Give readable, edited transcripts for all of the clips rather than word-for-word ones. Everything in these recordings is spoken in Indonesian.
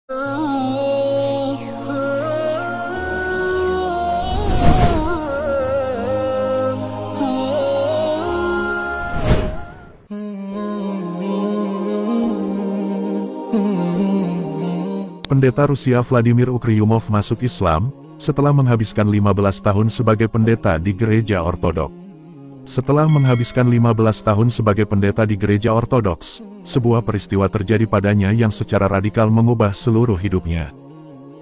Pendeta Rusia Vladimir Ukryumov masuk Islam, setelah menghabiskan 15 tahun sebagai pendeta di gereja ortodoks. Setelah menghabiskan 15 tahun sebagai pendeta di gereja ortodoks, sebuah peristiwa terjadi padanya yang secara radikal mengubah seluruh hidupnya.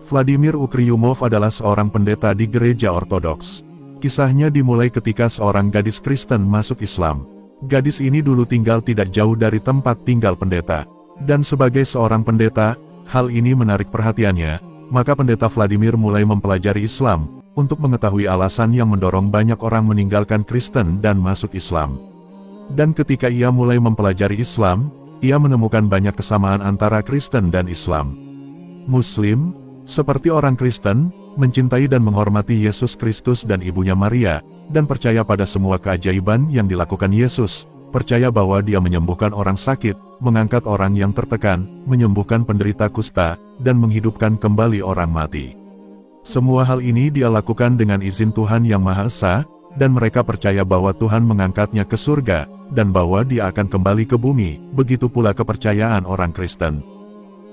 Vladimir Ukryumov adalah seorang pendeta di gereja ortodoks. Kisahnya dimulai ketika seorang gadis Kristen masuk Islam. Gadis ini dulu tinggal tidak jauh dari tempat tinggal pendeta. Dan sebagai seorang pendeta, hal ini menarik perhatiannya, maka pendeta Vladimir mulai mempelajari Islam, untuk mengetahui alasan yang mendorong banyak orang meninggalkan Kristen dan masuk Islam. Dan ketika ia mulai mempelajari Islam, ia menemukan banyak kesamaan antara Kristen dan Islam. Muslim, seperti orang Kristen, mencintai dan menghormati Yesus Kristus dan ibunya Maria, dan percaya pada semua keajaiban yang dilakukan Yesus. Percaya bahwa dia menyembuhkan orang sakit, mengangkat orang yang tertekan, menyembuhkan penderita kusta, dan menghidupkan kembali orang mati. Semua hal ini dia lakukan dengan izin Tuhan Yang Maha Esa, dan mereka percaya bahwa Tuhan mengangkatnya ke surga, dan bahwa dia akan kembali ke bumi. Begitu pula kepercayaan orang Kristen.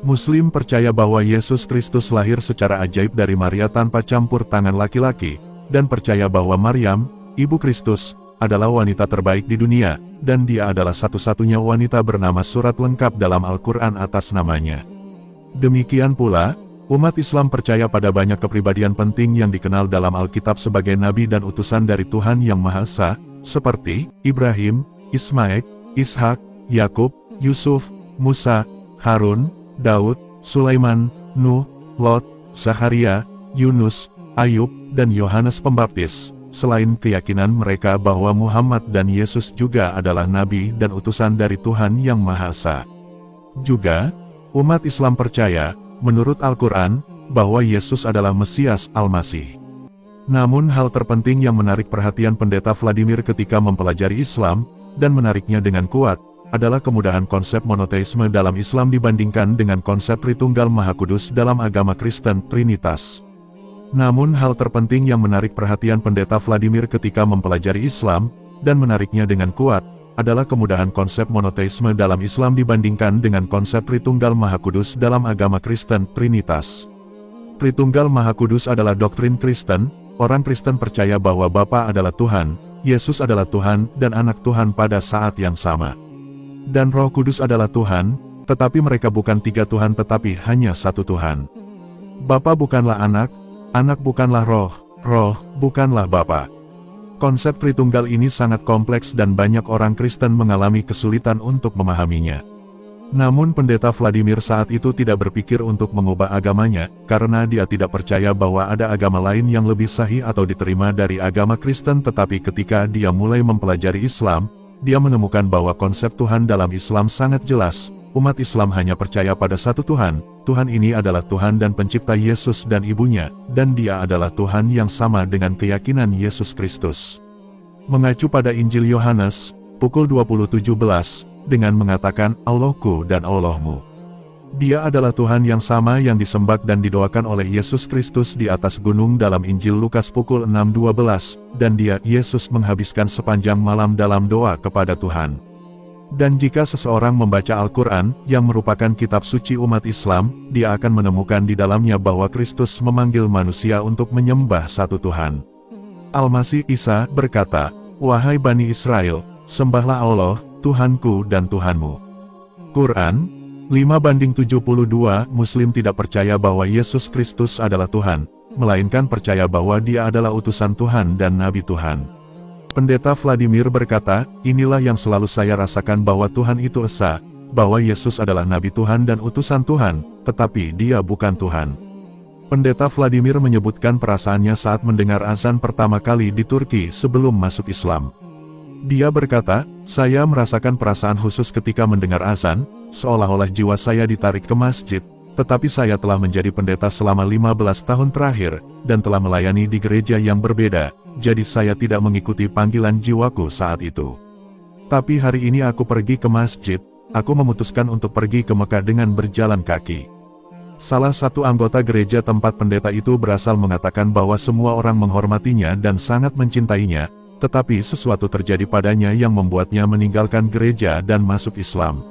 Muslim percaya bahwa Yesus Kristus lahir secara ajaib dari Maria tanpa campur tangan laki-laki, dan percaya bahwa Maryam, Ibu Kristus, adalah wanita terbaik di dunia, dan dia adalah satu-satunya wanita bernama surat lengkap dalam Al-Quran atas namanya. Demikian pula, umat Islam percaya pada banyak kepribadian penting yang dikenal dalam Alkitab sebagai nabi dan utusan dari Tuhan Yang Maha Esa, seperti Ibrahim, Ismail, Ishak, Yakub, Yusuf, Musa, Harun, Daud, Sulaiman, Nuh, Lot, Zakharia, Yunus, Ayub, dan Yohanes Pembaptis. Selain keyakinan mereka bahwa Muhammad dan Yesus juga adalah nabi dan utusan dari Tuhan Yang Maha Esa. Juga, umat Islam percaya, menurut Al-Quran, bahwa Yesus adalah Mesias Al-Masih. Namun hal terpenting yang menarik perhatian pendeta Vladimir ketika mempelajari Islam, dan menariknya dengan kuat, adalah kemudahan konsep monoteisme dalam Islam dibandingkan dengan konsep Tritunggal Maha Kudus dalam agama Kristen, Trinitas. Namun hal terpenting yang menarik perhatian pendeta Vladimir ketika mempelajari Islam, dan menariknya dengan kuat, adalah kemudahan konsep monoteisme dalam Islam dibandingkan dengan konsep Tritunggal Maha Kudus dalam agama Kristen, Trinitas. Tritunggal Maha Kudus adalah doktrin Kristen. Orang Kristen percaya bahwa Bapa adalah Tuhan, Yesus adalah Tuhan, dan Anak Tuhan pada saat yang sama. Dan Roh Kudus adalah Tuhan, tetapi mereka bukan tiga Tuhan tetapi hanya satu Tuhan. Bapa bukanlah Anak, Anak bukanlah Roh, Roh bukanlah Bapa. Konsep Tritunggal ini sangat kompleks dan banyak orang Kristen mengalami kesulitan untuk memahaminya. Namun pendeta Vladimir saat itu tidak berpikir untuk mengubah agamanya, karena dia tidak percaya bahwa ada agama lain yang lebih sahih atau diterima dari agama Kristen. Tetapi ketika dia mulai mempelajari Islam, dia menemukan bahwa konsep Tuhan dalam Islam sangat jelas. Umat Islam hanya percaya pada satu Tuhan. Tuhan ini adalah Tuhan dan pencipta Yesus dan ibunya, dan dia adalah Tuhan yang sama dengan keyakinan Yesus Kristus. Mengacu pada Injil Yohanes, pukul 20:17, dengan mengatakan, Allahku dan Allahmu. Dia adalah Tuhan yang sama yang disembah dan didoakan oleh Yesus Kristus di atas gunung dalam Injil Lukas pukul 6:12, dan dia, Yesus, menghabiskan sepanjang malam dalam doa kepada Tuhan. Dan jika seseorang membaca Al-Quran, yang merupakan kitab suci umat Islam, dia akan menemukan di dalamnya bahwa Kristus memanggil manusia untuk menyembah satu Tuhan. Al-Masih Isa berkata, Wahai Bani Israel, sembahlah Allah, Tuhanku dan Tuhanmu. Quran 5:72. Muslim tidak percaya bahwa Yesus Kristus adalah Tuhan, melainkan percaya bahwa dia adalah utusan Tuhan dan Nabi Tuhan. Pendeta Vladimir berkata, inilah yang selalu saya rasakan bahwa Tuhan itu esa, bahwa Yesus adalah Nabi Tuhan dan utusan Tuhan, tetapi dia bukan Tuhan. Pendeta Vladimir menyebutkan perasaannya saat mendengar azan pertama kali di Turki sebelum masuk Islam. Dia berkata, saya merasakan perasaan khusus ketika mendengar azan, seolah-olah jiwa saya ditarik ke masjid, tetapi saya telah menjadi pendeta selama 15 tahun terakhir, dan telah melayani di gereja yang berbeda. Jadi saya tidak mengikuti panggilan jiwaku saat itu. Tapi hari ini aku pergi ke masjid, aku memutuskan untuk pergi ke Mekah dengan berjalan kaki. Salah satu anggota gereja tempat pendeta itu berasal mengatakan bahwa semua orang menghormatinya dan sangat mencintainya, tetapi sesuatu terjadi padanya yang membuatnya meninggalkan gereja dan masuk Islam.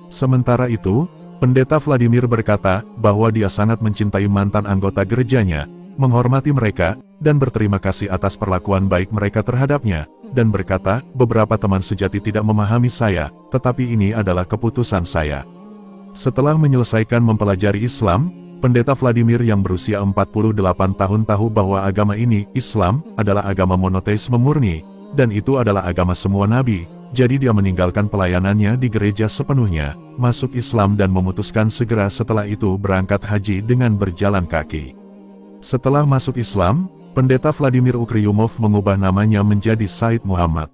Sementara itu, Pendeta Vladimir berkata bahwa dia sangat mencintai mantan anggota gerejanya, menghormati mereka, dan berterima kasih atas perlakuan baik mereka terhadapnya, dan berkata, beberapa teman sejati tidak memahami saya, tetapi ini adalah keputusan saya. Setelah menyelesaikan mempelajari Islam, Pendeta Vladimir yang berusia 48 tahun tahu bahwa agama ini, Islam, adalah agama monoteisme murni, dan itu adalah agama semua nabi, jadi dia meninggalkan pelayanannya di gereja sepenuhnya, masuk Islam dan memutuskan segera setelah itu berangkat haji dengan berjalan kaki. Setelah masuk Islam, Pendeta Vladimir Ukryumov mengubah namanya menjadi Said Muhammad.